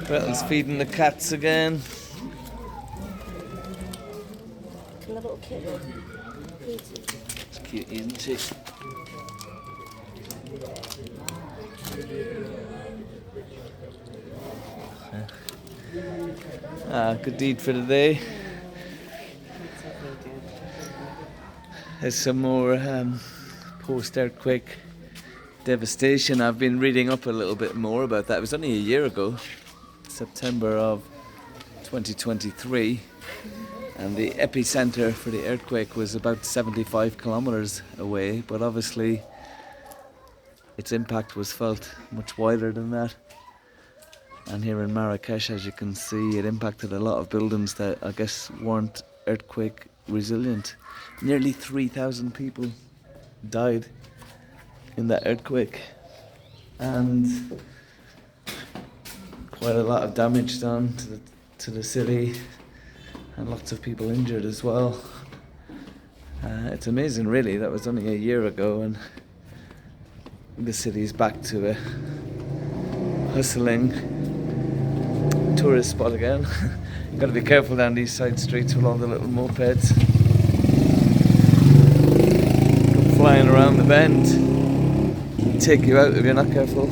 Gretel's feeding the cats again. The little kitten. It's cute, isn't she? Good deed for the day. There's some more post-earthquake devastation. I've been reading up a little bit more about that. It was only a year ago, September of 2023, and the epicenter for the earthquake was about 75 kilometers away, but obviously its impact was felt much wider than that. And here in Marrakech, as you can see, it impacted a lot of buildings that I guess weren't earthquake resilient. Nearly 3,000 people died in that earthquake, and quite a lot of damage done to the city, and lots of people injured as well. It's amazing, really. That was only a year ago, and the city's back to a hustling tourist spot again. Got to be careful down these side streets with all the little mopeds. Come flying around the bend, take you out if you're not careful.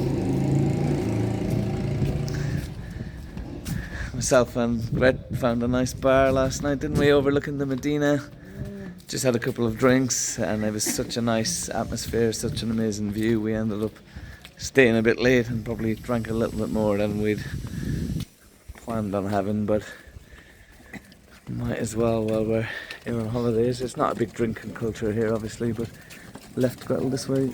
Myself and Gret found a nice bar last night, didn't we, overlooking the Medina? Just had a couple of drinks, and it was such a nice atmosphere, such an amazing view. We ended up staying a bit late and probably drank a little bit more than we'd planned on having, but might as well while we're here on holidays. It's not a big drinking culture here, obviously, but left Gretel this way.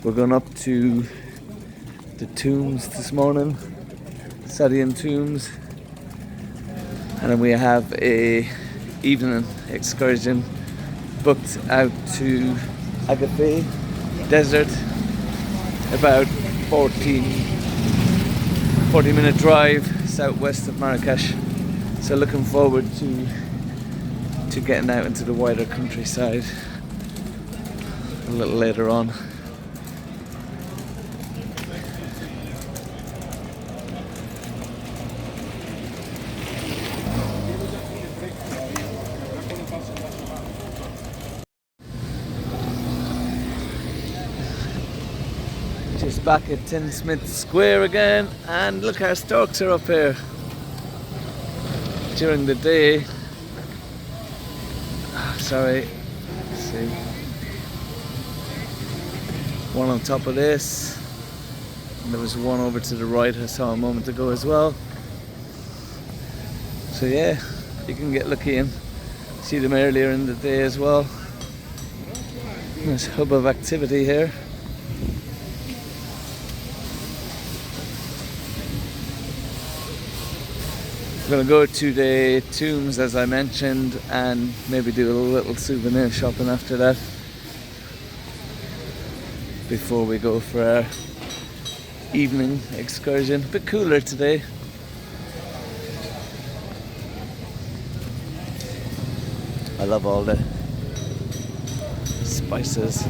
We're going up to the tombs this morning, Saadian tombs, and then we have a evening excursion booked out to Agafay desert, about 40-minute drive southwest of Marrakech. So looking forward to getting out into the wider countryside a little later on. Just back at Tinsmith Square again, and look, our storks are up here during the day. Sorry, let's see. One on top of this, and there was one over to the right I saw a moment ago as well. So yeah, you can get lucky and see them earlier in the day as well. Nice hub of activity here. I'm going to go to the tombs, as I mentioned, and maybe do a little souvenir shopping after that before we go for our evening excursion. A bit cooler today. I love all the spices.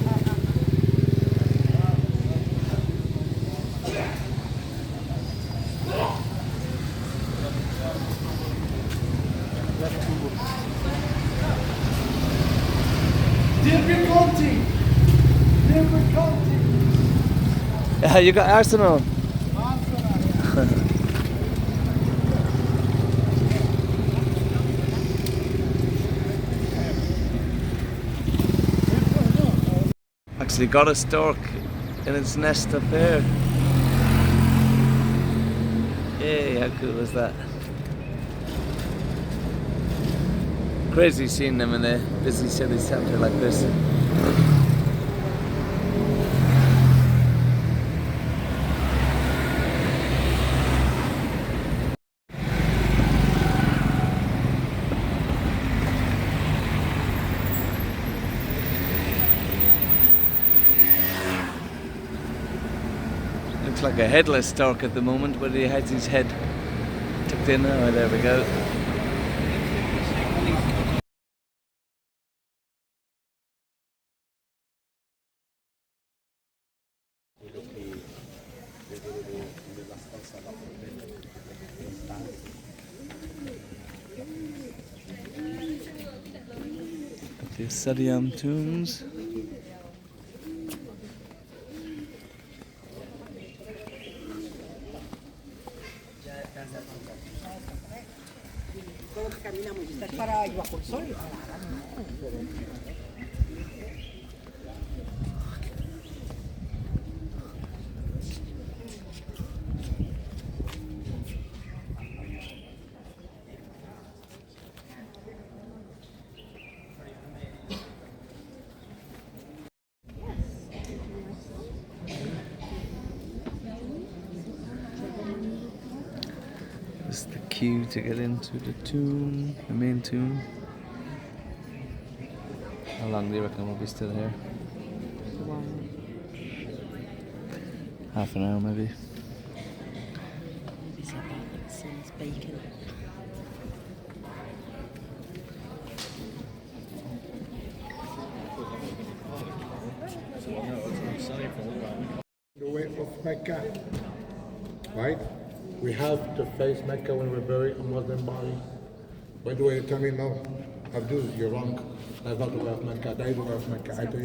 You got Arsenal. Actually got a stork in its nest up there. Yay, how cool is that? Crazy seeing them in a busy city centre like this. Looks like a headless stork at the moment, but he has his head tucked in. Oh, there we go. The Saadian tombs. This is the queue to get into the tomb, the main tomb. How long do you reckon we'll be still here? Half an hour maybe. Since bacon. The way of Mecca, right? We have to face Mecca when we bury a Muslim body. By the way, you tell me no, Abdul, you're wrong. That's not the way of Mecca. That is the way of Mecca. I tell you.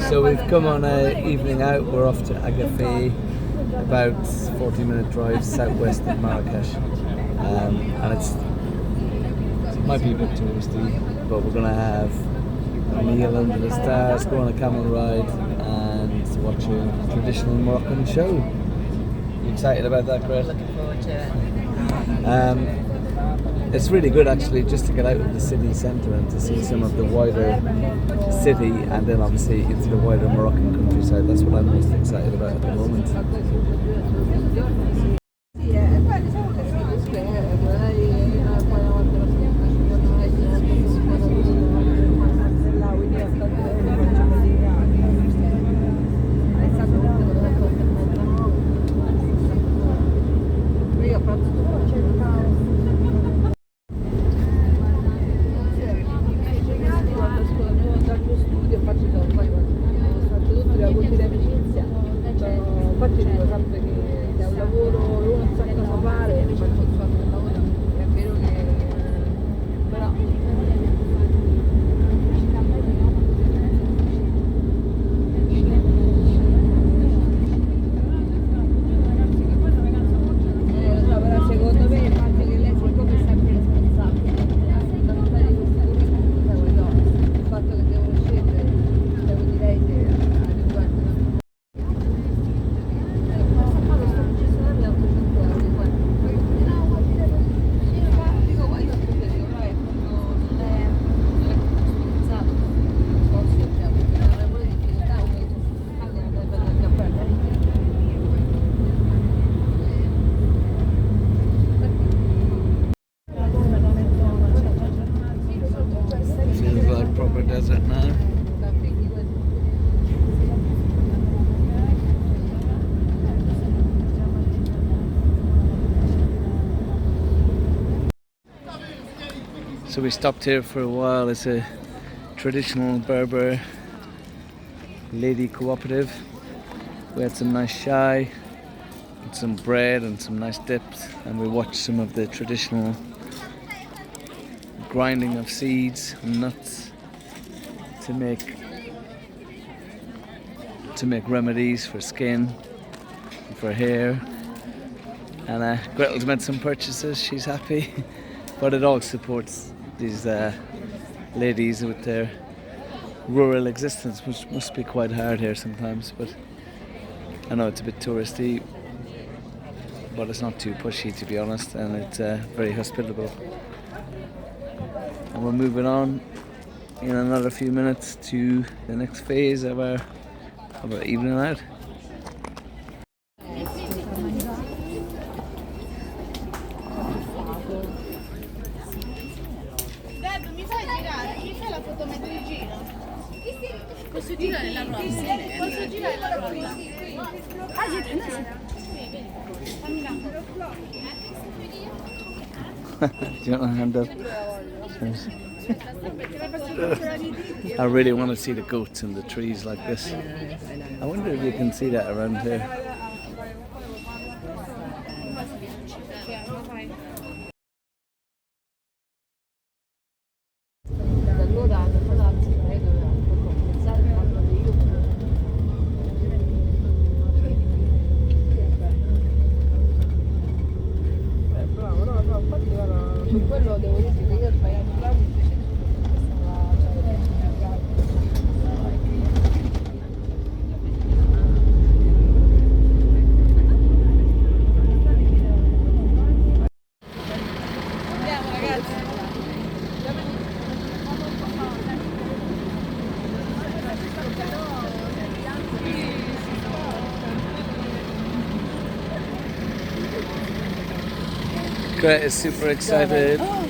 So we've come on an evening out. We're off to Agafay, about 40-minute drive southwest of Marrakech, and it might be a bit touristy, but we're gonna have a meal under the stars, go on a camel ride, and watch a traditional Moroccan show. You excited about that, Gret? Looking forward to it. It's really good actually just to get out of the city centre and to see some of the wider city, and then obviously into the wider Moroccan countryside. That's what I'm most excited about at the moment. Desert now. So we stopped here for a while. It's a traditional Berber lady cooperative. We had some nice chai and some bread and some nice dips, and we watched some of the traditional grinding of seeds and nuts to make remedies for skin and for hair. And Gretel's made some purchases. She's happy, but it all supports these ladies with their rural existence, which must be quite hard here sometimes. But I know it's a bit touristy, but it's not too pushy, to be honest, and it's very hospitable. And we're moving on in another few minutes to the next phase of our evening out. Posso girare la roba? Do you want a hand up? I really want to see the goats in the trees like this. I wonder if you can see that around here. Gret is super excited. I'll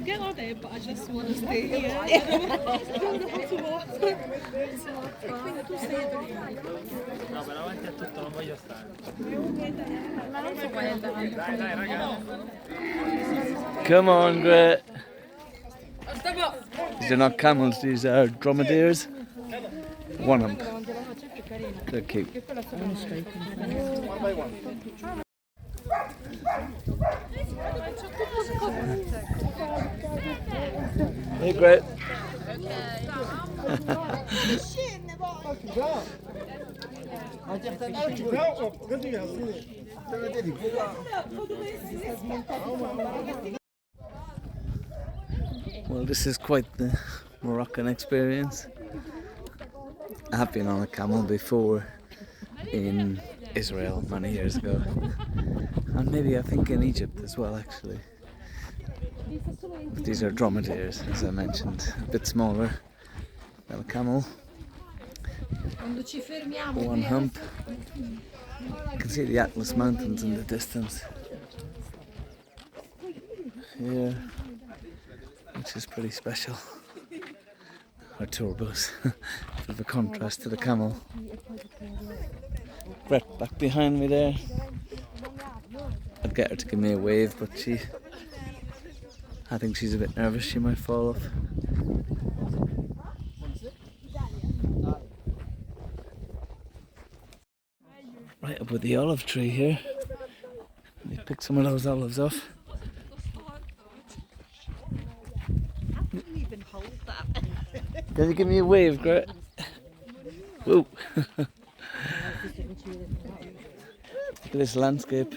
get on it, but I just want to stay here. I don't know how to walk. No, però avanti a tutto non voglio stare. Ma non so qual è davanti. Dai, raga. Come on, Gret. These are not camels, these are dromedaries. One of them. They're cute. Hey, Gret. Well, this is quite the Moroccan experience. I have been on a camel before in Israel many years ago, and maybe I think in Egypt as well actually. But these are dromedaries, as I mentioned, a bit smaller than a camel. One hump. You can see the Atlas Mountains in the distance here, which is pretty special. Our tour bus, bit of a contrast to the camel. Gret back behind me there. I'd get her to give me a wave, but I think she's a bit nervous, she might fall off. Right up with the olive tree here. Let me pick some of those olives off. Can you give me a wave, Gret? Whoa! Look at this landscape.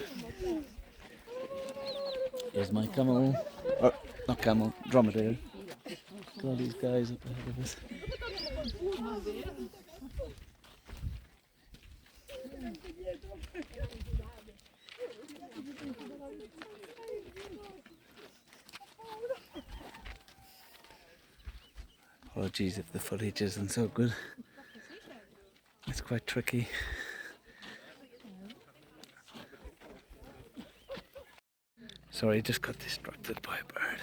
Here's my camel. Or, not camel, dromedary. Look at all these guys up ahead of us. Apologies if the footage isn't so good. It's quite tricky. Sorry, I just got distracted by a bird.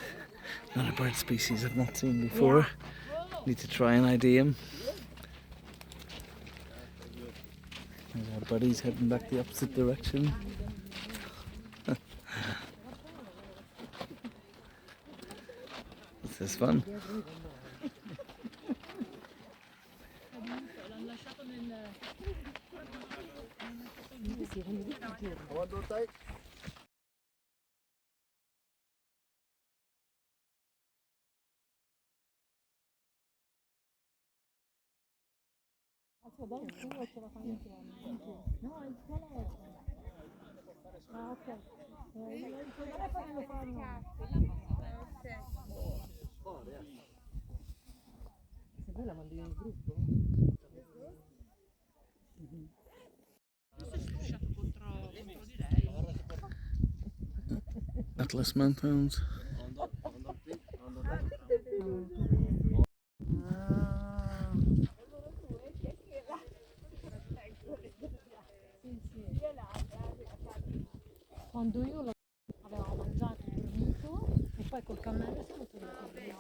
Another bird species I've not seen before. Need to try and ID him. There's our buddies heading back the opposite direction. This is fun. Atlas Mountains. Quando io avevamo mangiato, dormito e poi col cammello siamo tornati via.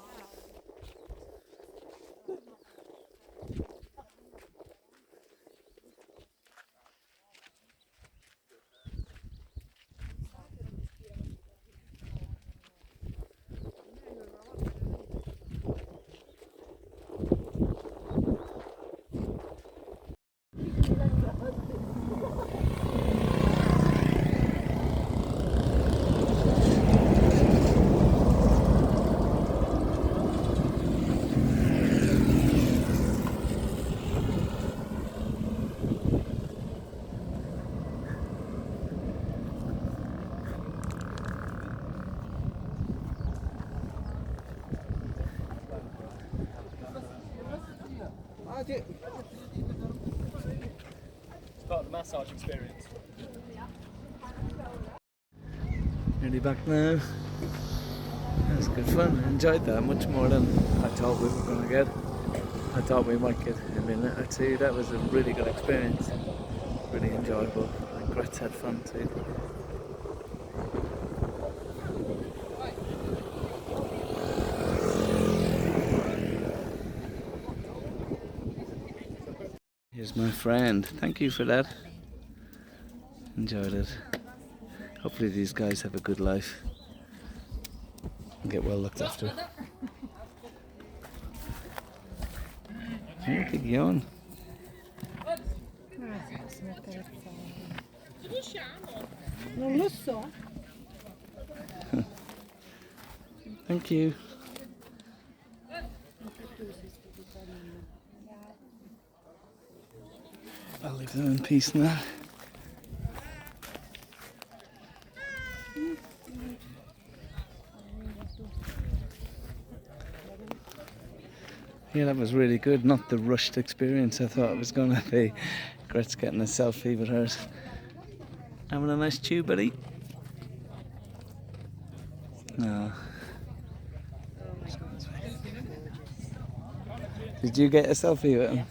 It's part of the massage experience. Nearly back now. That was good fun. I enjoyed that much more than I thought we were going to get. I thought we might get a minute or two. That was a really good experience. Really enjoyable. And Gret's had fun too. Here's my friend. Thank you for that. Enjoyed it. Hopefully these guys have a good life and get well looked after. Big yawn. Non lo so. Thank you. I'll leave them in peace now. Yeah, that was really good. Not the rushed experience I thought it was going to be. Gret's getting a selfie with hers. Having a nice chew, buddy? No. Did you get a selfie with him?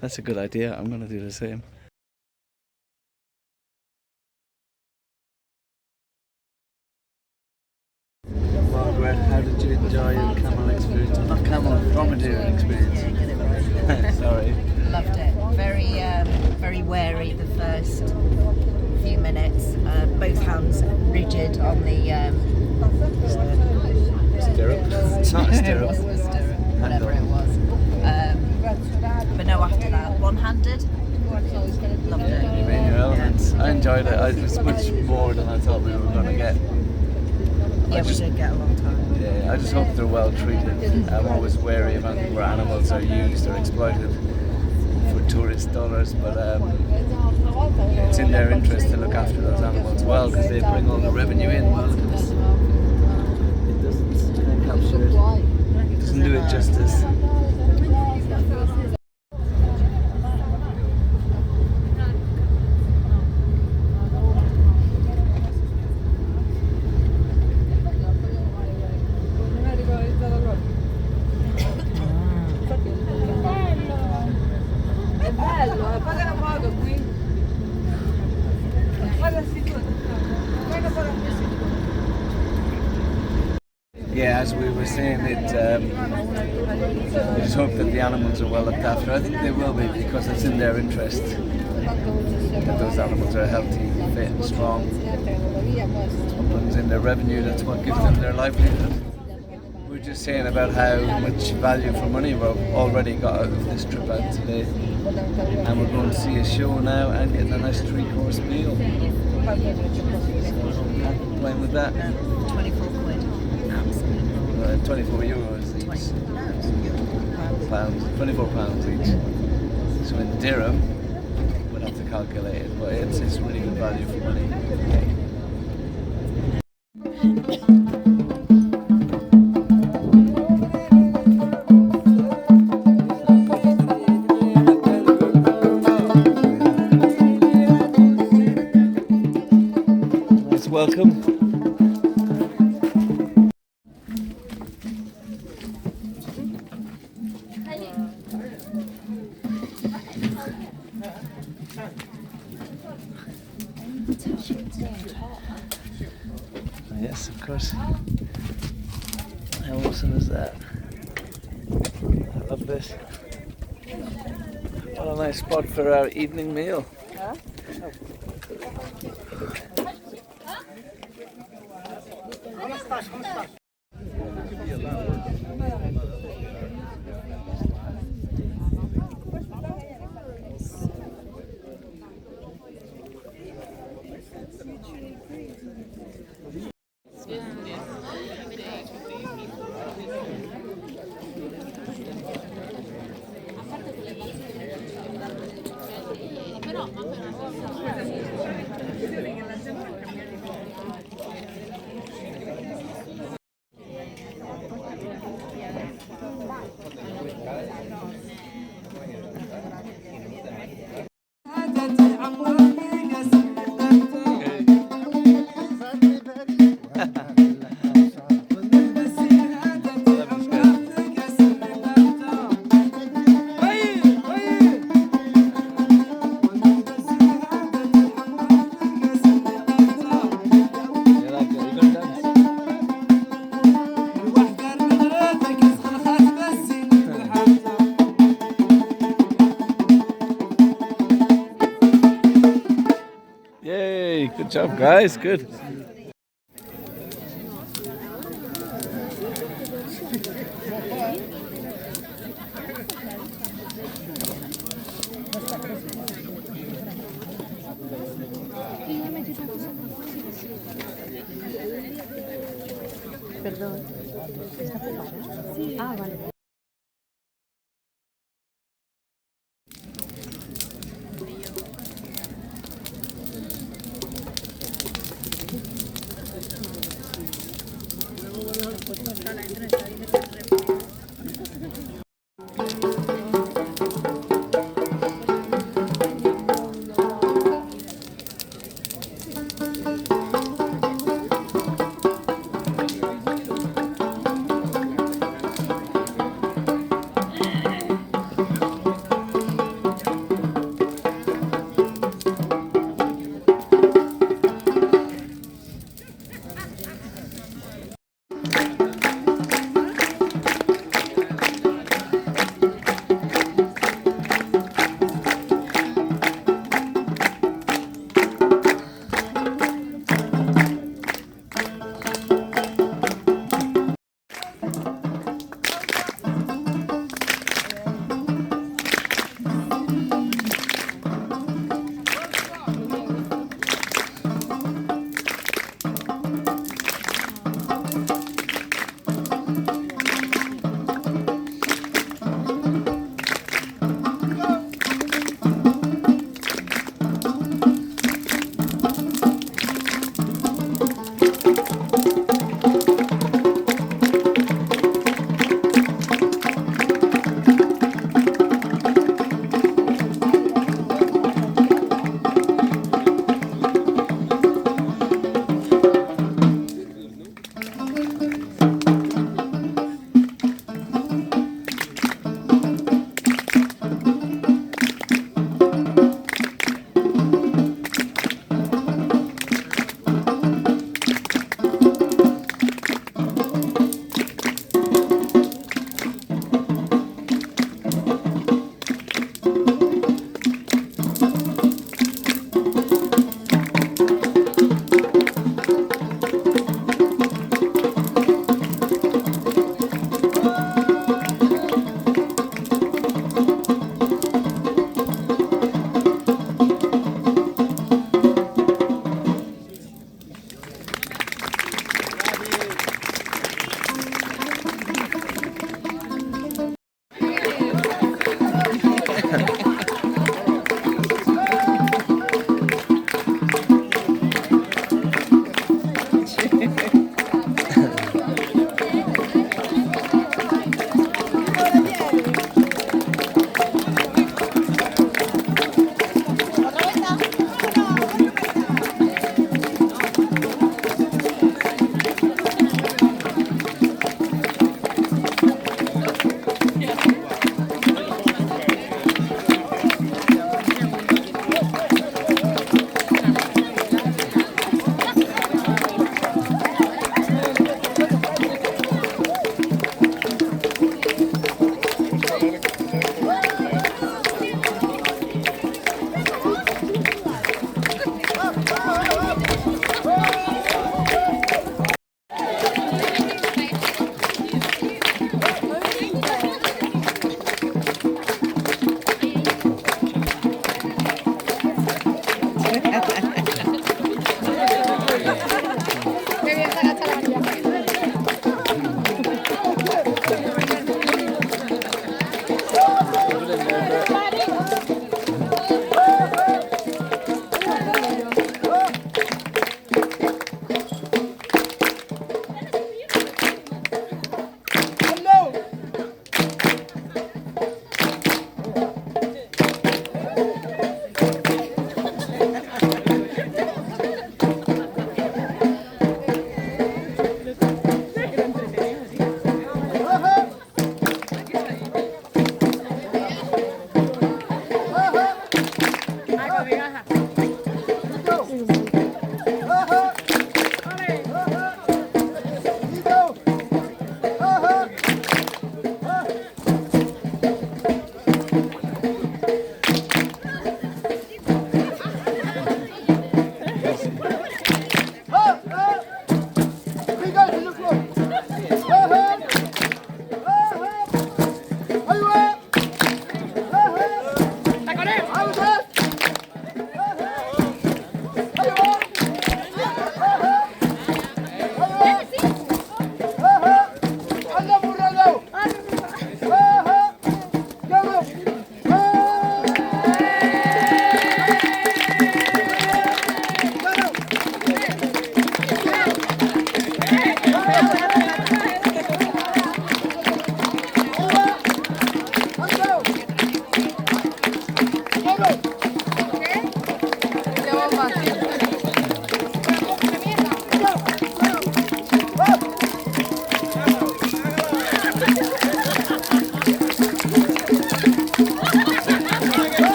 That's a good idea. I'm going to do the same. Margaret, how did you enjoy your camel experience? Not camel, dromedary experience. Sorry. Loved it. Very wary the first few minutes. Both hands rigid on the Stirrup. It's not a stirrup. It wasn't a stirrup, whatever it was. But no, after that, one-handed. Loved it. You mean your elements? I enjoyed it. It was much more than I thought we were going to get. Yeah, we did get a long time. Yeah, I just hope they're well treated. I'm always wary of anything where animals are used or exploited for tourist dollars, but it's in their interest to look after those animals well because they bring all the revenue in. Well, look at this. It doesn't capture it. It doesn't do it justice. Yeah, as we were saying, we just hope that the animals are well looked after. I think they will be because it's in their interest that those animals are healthy, fit and strong. What brings in their revenue, that's what gives them their livelihood. We were just saying about how much value for money we've already got out of this trip out today. And we're going to see a show now and get a nice 3-course meal. So, can't complain with that. 24 quid. 24 euros each. Pounds, 24 pounds each. So in dirham, we'll have to calculate it, but it's really good value for money. Nice welcome. Yes, of course. How awesome is that? I love this. What a nice spot for our evening meal. Yay, good job guys, good. Perdón. ¿Está ocupada? Sí. Ah, vale.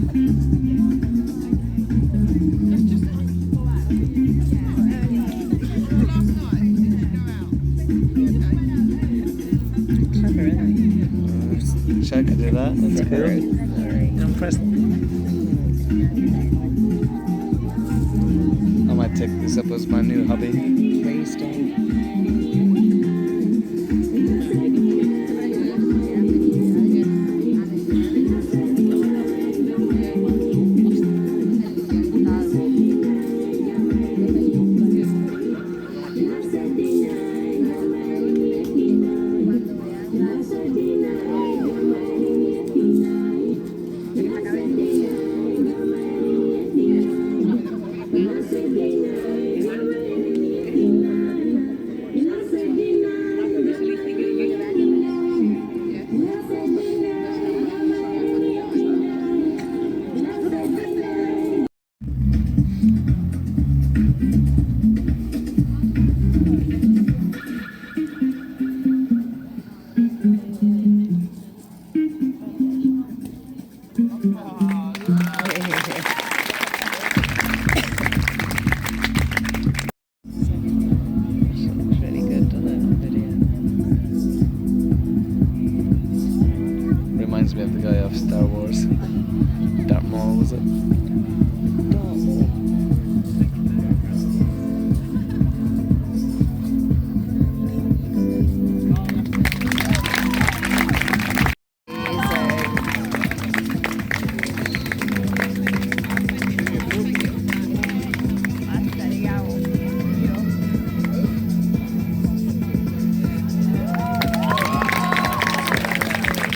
Wish I could do that. That's cool. I'm impressed. I might take this up as my new hobby. Really good, doesn't it, on video? Reminds me of the guy off Star Wars. Darth Maul, was it?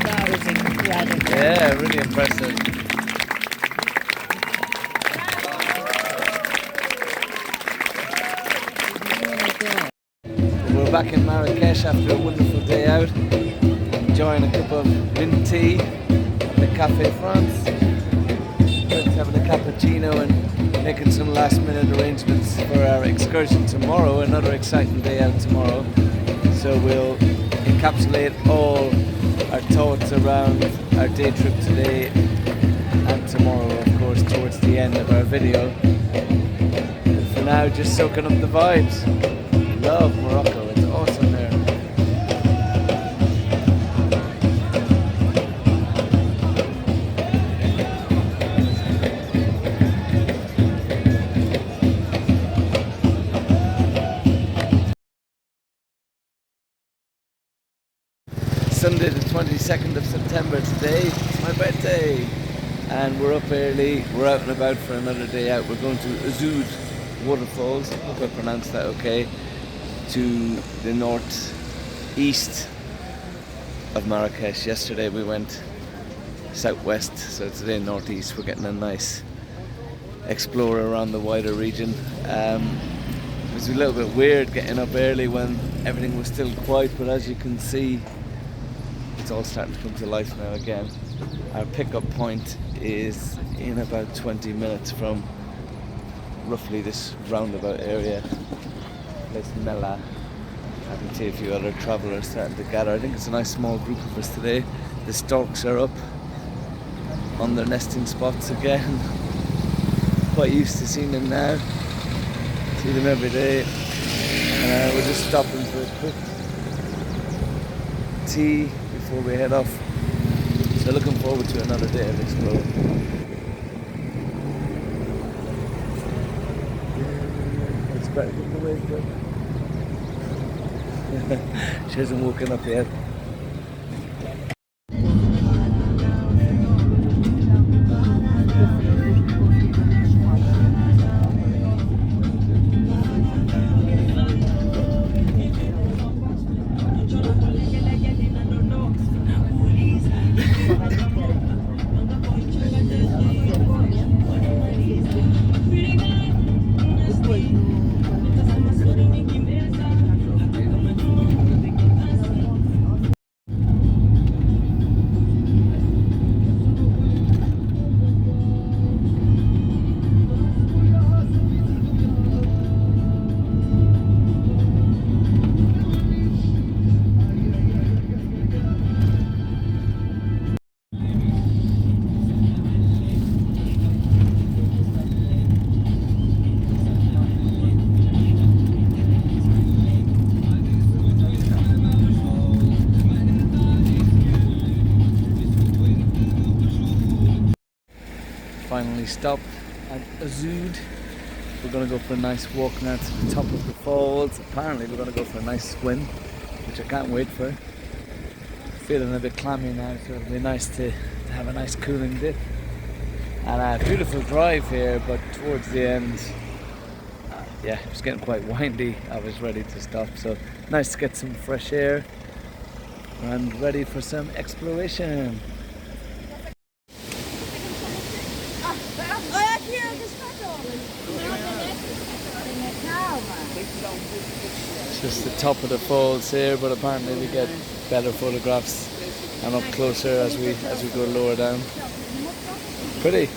That was incredible. Yeah, really impressive. We're back in Marrakech after a wonderful day out, enjoying a cup of mint tea at the Café France. Gret's having a cappuccino and making some last minute arrangements for our excursion tomorrow, another exciting day out tomorrow. So we'll encapsulate all our thoughts around our day trip today and tomorrow, of course, towards the end of our video. But for now, just soaking up the vibes. Love Morocco, it's awesome there. Sunday the 22nd of September today, it's my birthday, and we're up early, we're out and about for another day out. We're going to Ouzoud waterfalls, I hope I pronounced that okay, to the northeast of Marrakech. Yesterday we went southwest, so today northeast. We're getting a nice explore around the wider region. It was a little bit weird getting up early when everything was still quiet, but as you can see, it's all starting to come to life now again. Our pickup point is in about 20 minutes from roughly this roundabout area. Place Mela. I can see a few other travellers starting to gather. I think it's a nice small group of us today. The storks are up on their nesting spots again. Quite used to seeing them now. See them every day. And we're just stopping for a quick tea before we head off. So looking forward to another day of exploring. It's better than the way, but she hasn't woken up yet. finally stopped at Ouzoud. We're going to go for a nice walk now to the top of the falls. Apparently we're going to go for a nice swim, which I can't wait for. Feeling a bit clammy now, so it'll be nice to have a nice cooling dip. And a beautiful drive here, but towards the end, yeah, it was getting quite windy. I was ready to stop, so nice to get some fresh air and ready for some exploration. It's just the top of the falls here, but apparently we get better photographs and up closer as we go lower down. Pretty.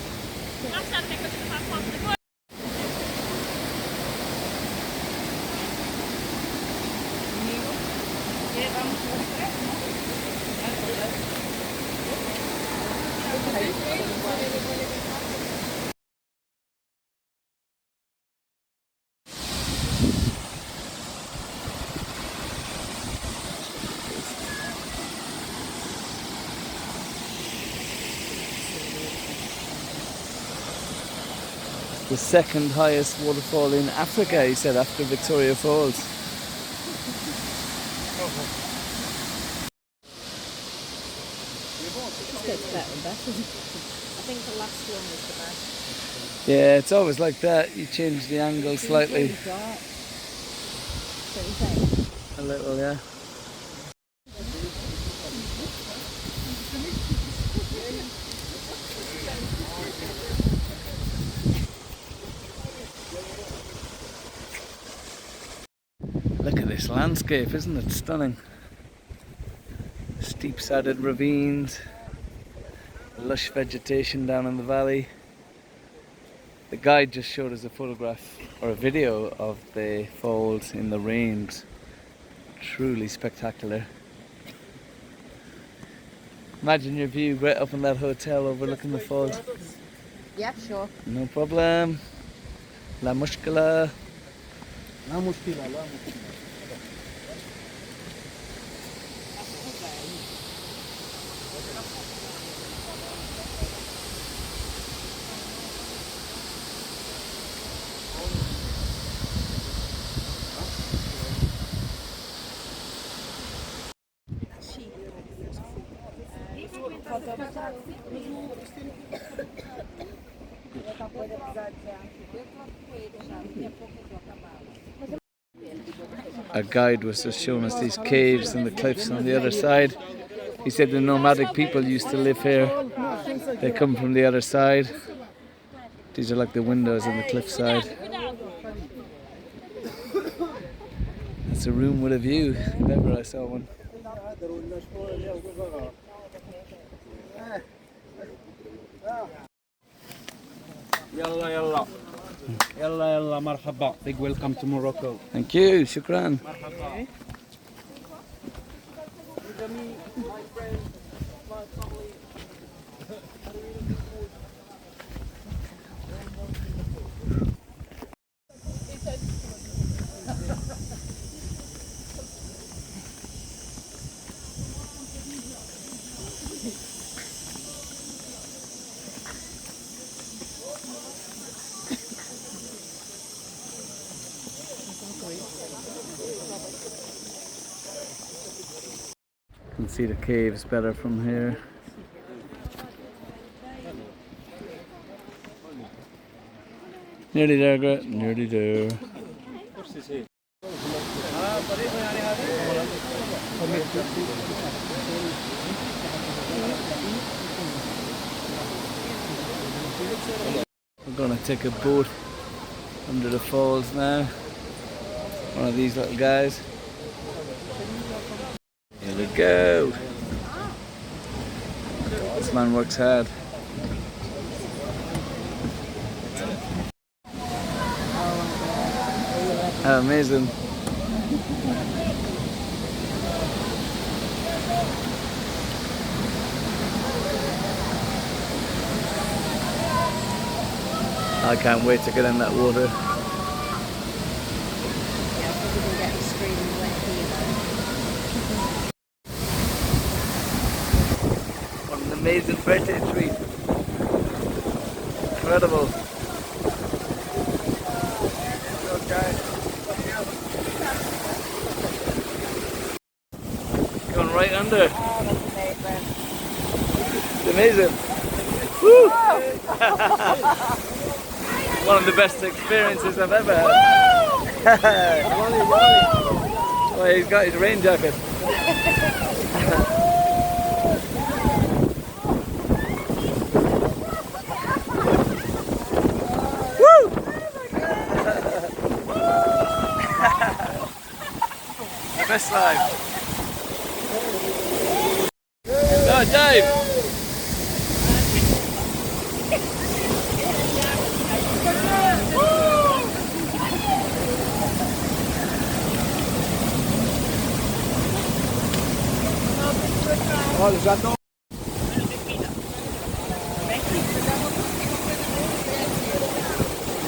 The second highest waterfall in Africa, he said, after Victoria Falls. This gets better and better. I think the last one was the best. Yeah, it's always like that. You change the angle slightly. Really dark. So you think? A little, yeah. Look at this landscape, isn't it stunning? Steep-sided ravines, lush vegetation down in the valley. The guide just showed us a photograph or a video of the falls in the rains. Truly spectacular. Imagine your view, Gret, up in that hotel overlooking the falls. Yeah, sure. No problem. La mushkila. La mushkila, la mushkila. Our guide was just showing us these caves and the cliffs on the other side. He said the nomadic people used to live here. They come from the other side. These are like the windows on the cliffside. It's a room with a view, if ever I saw one. Yalla yalla. Yalla yalla, marhaba. Big welcome to Morocco. Thank you, shukran. Marhaba. You can see the caves better from here. Nearly there, Gret. Nearly there. We're gonna take a boat under the falls now. One of these little guys. Here we go. This man works hard. Oh, amazing. I can't wait to get in that water. Yeah, probably gonna get extremely wet here. What an amazing birthday treat. incredible. Going right under. Oh, that's amazing. It's amazing. Woo! One of the best experiences I've ever had. Oh, he's got his rain jacket. Woo! Best life. No, Dave.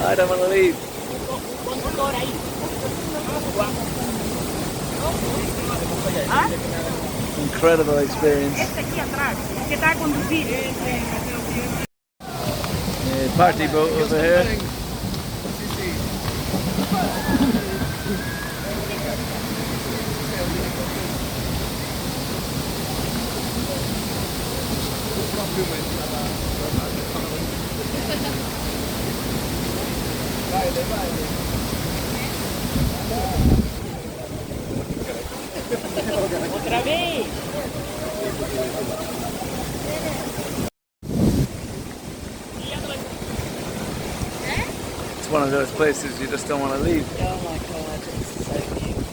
I don't want to leave. Incredible experience. Party boat over here. Otra vez. It's one of those places you just don't want to leave. Oh my god, it's so cute.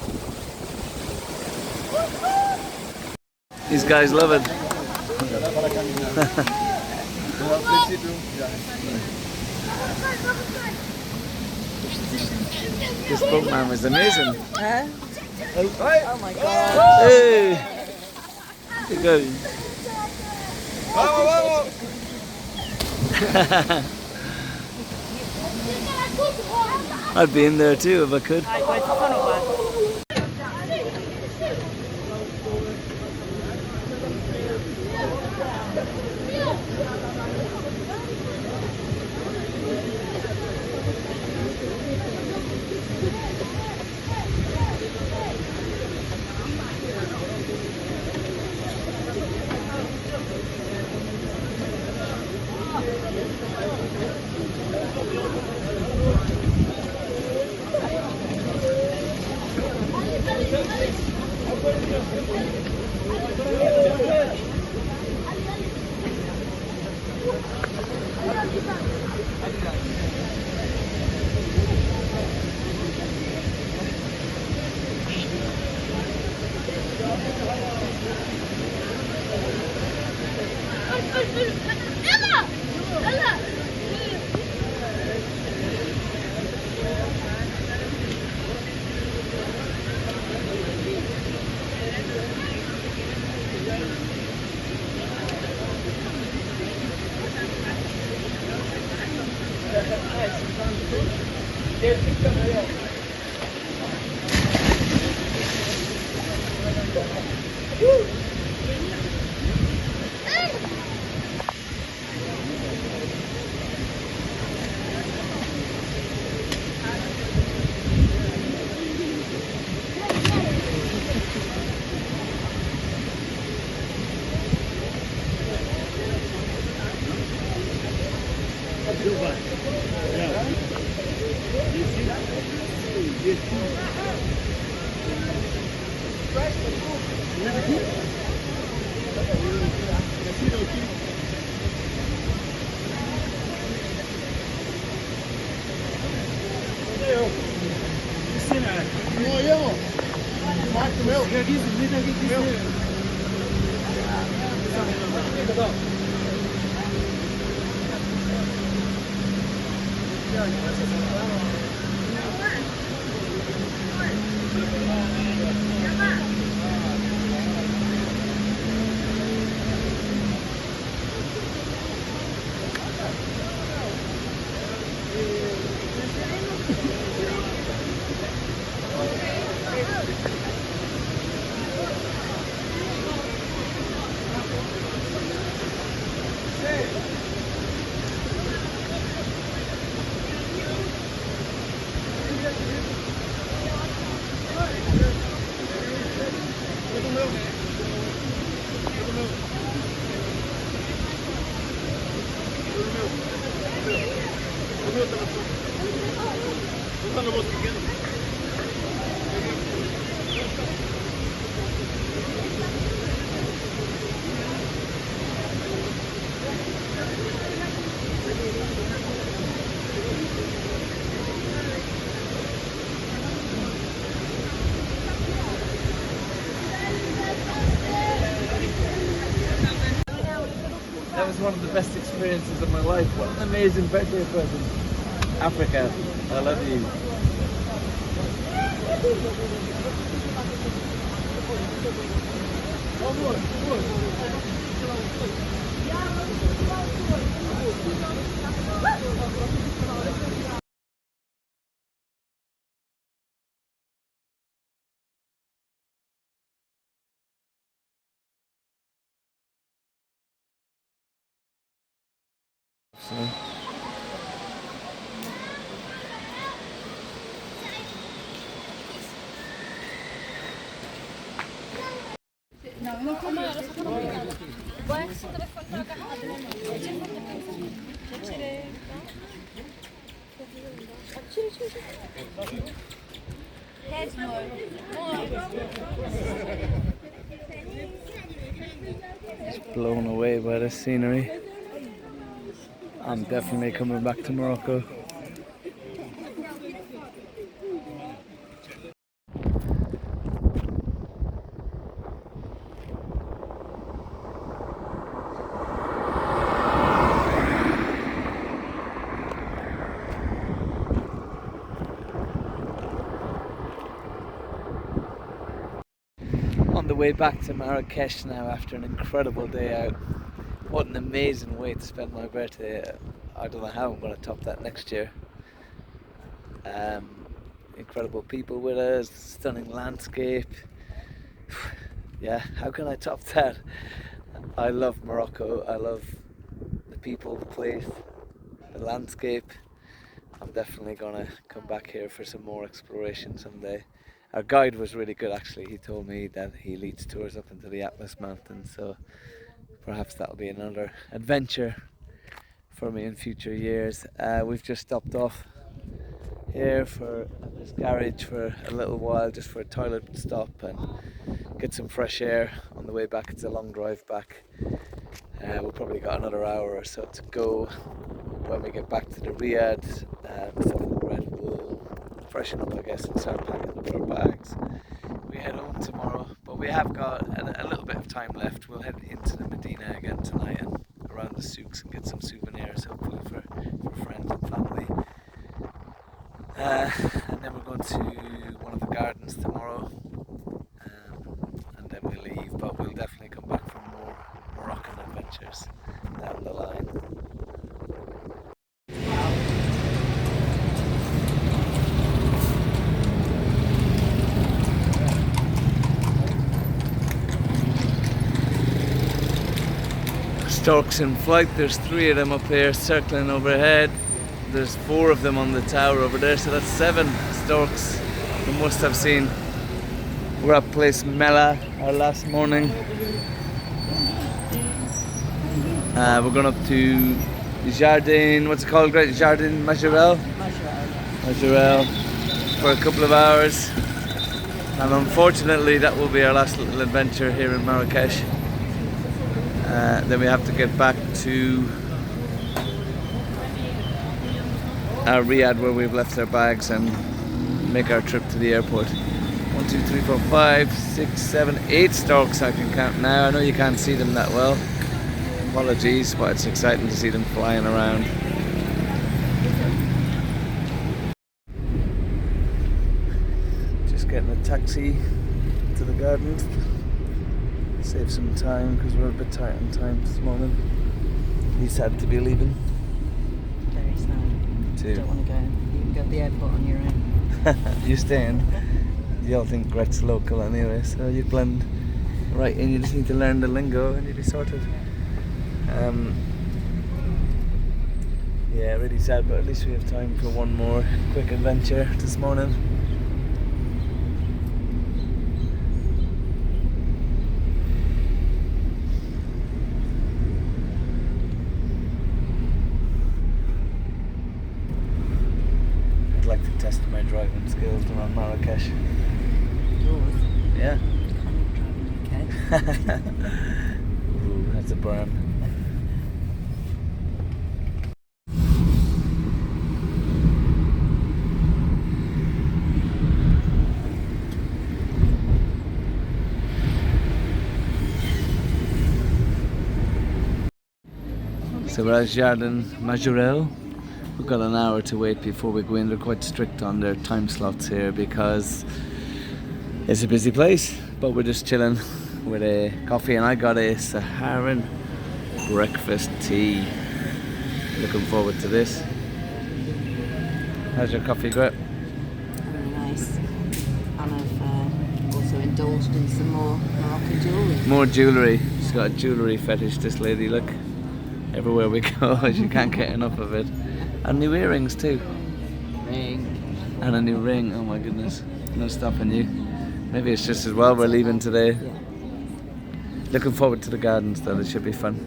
These guys love it. This boatman was amazing. Huh? Oh my god. Hey! Good going. I'd be in there too if I could. That was one of the best experiences of my life. What an amazing birthday present. Africa, I love you. So. Just blown away by the scenery. I'm definitely coming back to Morocco. On the way back to Marrakech now after an incredible day out. What an amazing way to spend my birthday. I don't know how I'm going to top that next year. Incredible people with us, stunning landscape. Yeah, how can I top that? I love Morocco. I love the people, the place, the landscape. I'm definitely going to come back here for some more exploration someday. Our guide was really good actually. He told me that he leads tours up into the Atlas Mountains, so perhaps that'll be another adventure for me in future years. We've just stopped off here for this garage for a little while, just for a toilet stop and get some fresh air on the way back. It's a long drive back. We've probably got another hour or so to go. When we get back to the Riyadh, myself and Gret will freshen up, I guess, and start packing up our bags. We head home tomorrow, but we have got a little bit of time left. We'll head into the Medina again tonight and around the souks and get some souvenirs, hopefully for friends and family. And then we're going to one of the gardens tomorrow, and then we'll leave, but we'll definitely come back for more Moroccan adventures down the line. Storks in flight, there's 3 of them up here circling overhead. There's 4 of them on the tower over there, so that's 7 storks we must have seen. We're at place Mela, our last morning. We're going up to Jardin, what's it called, Gret? Jardin Majorelle? Majorelle for a couple of hours. And unfortunately that will be our last little adventure here in Marrakech. Then we have to get back to our Riyadh where we've left our bags and make our trip to the airport. 1, 2, 3, 4, 5, 6, 7, 8 storks I can count now. I know you can't see them that well. Apologies, but it's exciting to see them flying around. Just getting a taxi to the gardens. Save some time because we're a bit tight on time this morning. He's sad to be leaving. Very sad. Too. Don't want to go. You can go to the airport on your own. You're staying. You all think Gret's local anyway, so you blend right in. You just need to learn the lingo and you'll be sorted. Yeah, really sad, but at least we have time for one more quick adventure this morning. test my driving skills around Marrakech. Yours. Yeah. I'm not driving, okay. Ooh, that's a burn. So we're at Jardin Majorelle. We've got an hour to wait before we go in. They're quite strict on their time slots here because it's a busy place, but we're just chilling with a coffee, and I got a Saharan breakfast tea. Looking forward to this. How's your coffee, Gret? Very nice. And I've also indulged in some more Moroccan jewellery. More jewellery. She's got a jewellery fetish, this lady, look. Everywhere we go, she can't get enough of it. And new earrings too. Ring. And a new ring, oh my goodness. No stopping you. Maybe it's just as well we're leaving today. Yeah. Looking forward to the gardens though, it should be fun.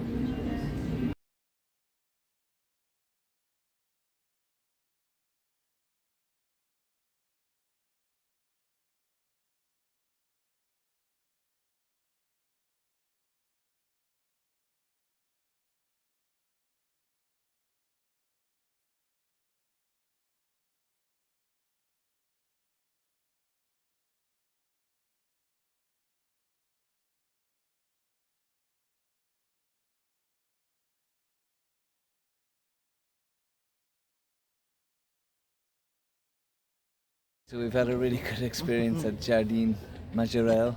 So we've had a really good experience at Jardin Majorelle.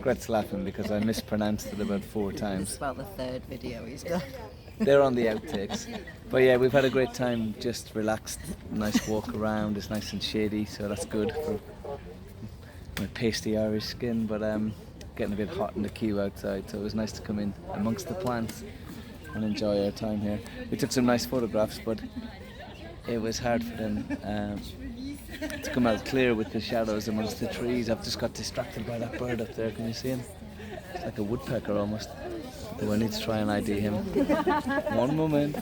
Gret's laughing because I mispronounced it about 4 This times. is about the third video he's done. They're on the outtakes. But yeah, we've had a great time, just relaxed, nice walk around. It's nice and shady, so that's good for my pasty Irish skin, but getting a bit hot in the queue outside, so it was nice to come in amongst the plants and enjoy our time here. We took some nice photographs, but it was hard for them to come out clear with the shadows amongst the trees. I've just got distracted by that bird up there, can you see him? It's like a woodpecker almost. Oh, I need to try and ID him. One moment.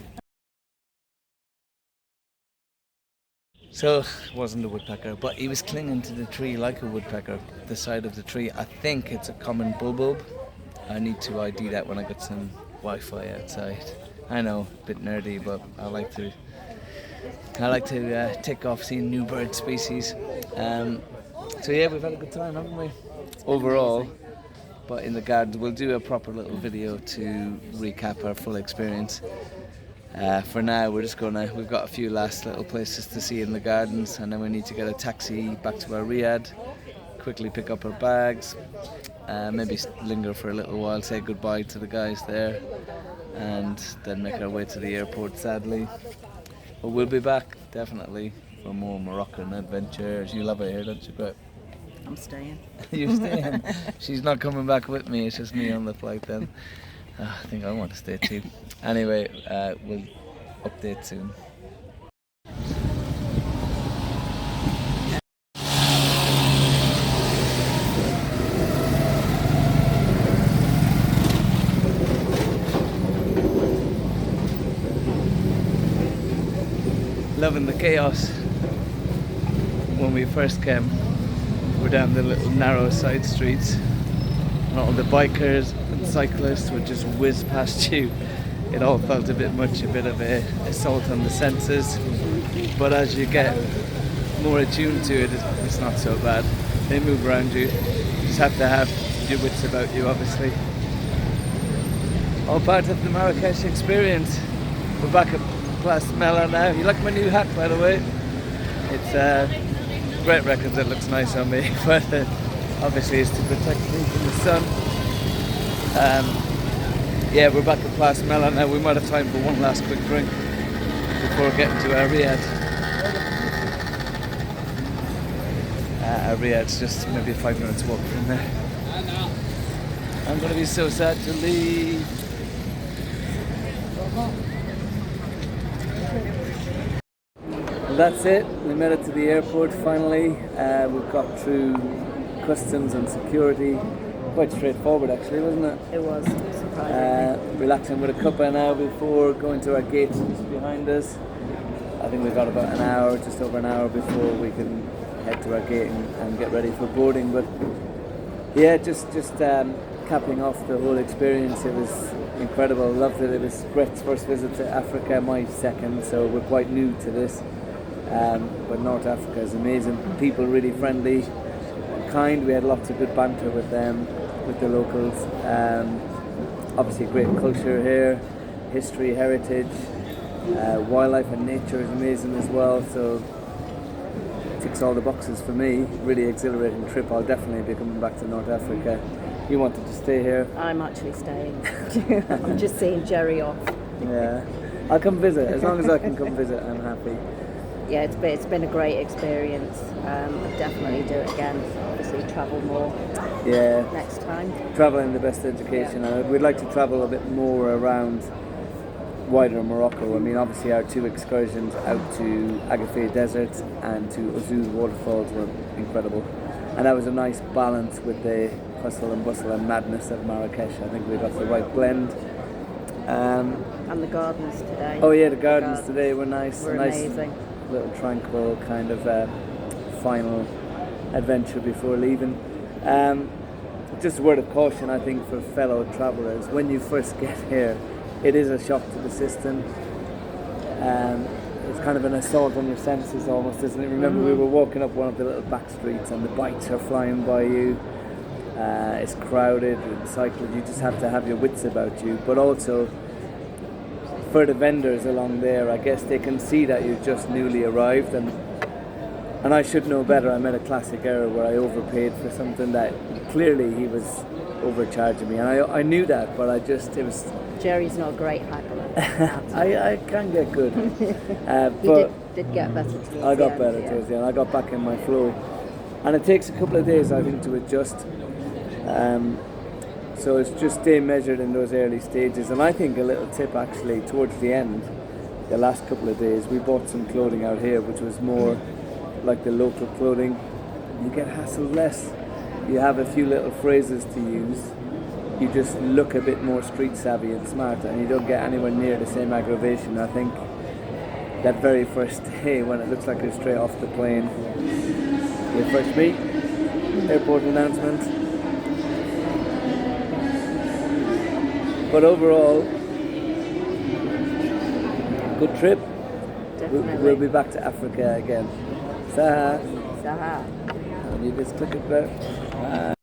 So, it wasn't a woodpecker, but he was clinging to the tree like a woodpecker, the side of the tree. I think it's a common bulbul. I need to ID that when I get some Wi-Fi outside. I know, a bit nerdy, but I like to tick off seeing new bird species. So yeah, we've had a good time, haven't we? Overall, but in the gardens, we'll do a proper little video to recap our full experience. For now, we've got a few last little places to see in the gardens, and then we need to get a taxi back to our riad, quickly pick up our bags, maybe linger for a little while, say goodbye to the guys there, and then make our way to the airport, sadly. But we'll be back, definitely, for more Moroccan adventures. You love it here, don't you, Gret? I'm staying. You're staying? She's not coming back with me, it's just me on the flight then. I think I want to stay too. Anyway, we'll update soon. Loving the chaos. When we first came, we're down the little narrow side streets, and all the bikers and cyclists would just whiz past you. It all felt a bit much, a bit of a assault on the senses. But as you get more attuned to it, it's not so bad. They move around you. You just have to have your wits about you, obviously. All part of the Marrakech experience. We're back at Place Mela now. You like my new hat, by the way? It's Gret reckons it looks nice on me, but obviously it's to protect me from the sun. Yeah, we're back at Place Mela now. We might have time for one last quick drink before getting to our riad. Our riad's just maybe 5 minutes walk from there. I'm going to be so sad to leave. That's it, we made it to the airport finally. We've got through customs and security. Quite straightforward actually, wasn't it? It was, surprisingly. Relaxing with a cuppa now before going to our gate just behind us. I think think we've got about an hour, just over an hour before we can head to our gate and get ready for boarding. But yeah, just capping off the whole experience, it was incredible. Loved it. It was Gret's first visit to Africa, my second, so we're quite new to this. But North Africa is amazing. People really friendly, kind. We had lots of good banter with them, with the locals. Obviously, great culture here, history, heritage, wildlife and nature is amazing as well. So ticks all the boxes for me. Really exhilarating trip. I'll definitely be coming back to North Africa. You wanted to stay here? I'm actually staying. I'm just seeing Jerry off. Yeah, I'll come visit. As long as I can come visit, I'm happy. Yeah, it's been a great experience. I'll definitely do it again. Obviously, travel more Yeah, next time. traveling the best education. We'd like to travel a bit more around wider Morocco. I mean, obviously our 2 excursions out to Agafay Desert and to Ouzoud waterfalls were incredible, and that was a nice balance with the hustle and bustle and madness of Marrakech. I think we got the right blend. And the gardens today. Oh yeah, the gardens today were nice. Were nice amazing. Little tranquil kind of final adventure before leaving. Just a word of caution, I think, for fellow travellers. When you first get here, it is a shock to the system. It's kind of an assault on your senses almost, isn't it? Remember, we were walking up one of the little back streets and the bikes are flying by you. It's crowded and cycled. You just have to have your wits about you. But also, for the vendors along there, I guess they can see that you've just newly arrived, and I should know better. I made a classic error where I overpaid for something that clearly he was overcharging me, and I knew that, but it was. Jerry's not a great haggler. I can get good, You but did get better towards I the got end, better yeah. towards the end. I got back in my flow, and it takes a couple of days, I think, to adjust. So it's just stay measured in those early stages. And I think a little tip actually towards the end, the last couple of days, we bought some clothing out here which was more like the local clothing. You get hassled less. You have a few little phrases to use. You just look a bit more street savvy and smart, and you don't get anywhere near the same aggravation. I think that very first day when it looks like you're straight off the plane, your first meet, airport announcement. But overall, good trip. Definitely. We'll be back to Africa again. Saha. Saha. And you just click it there.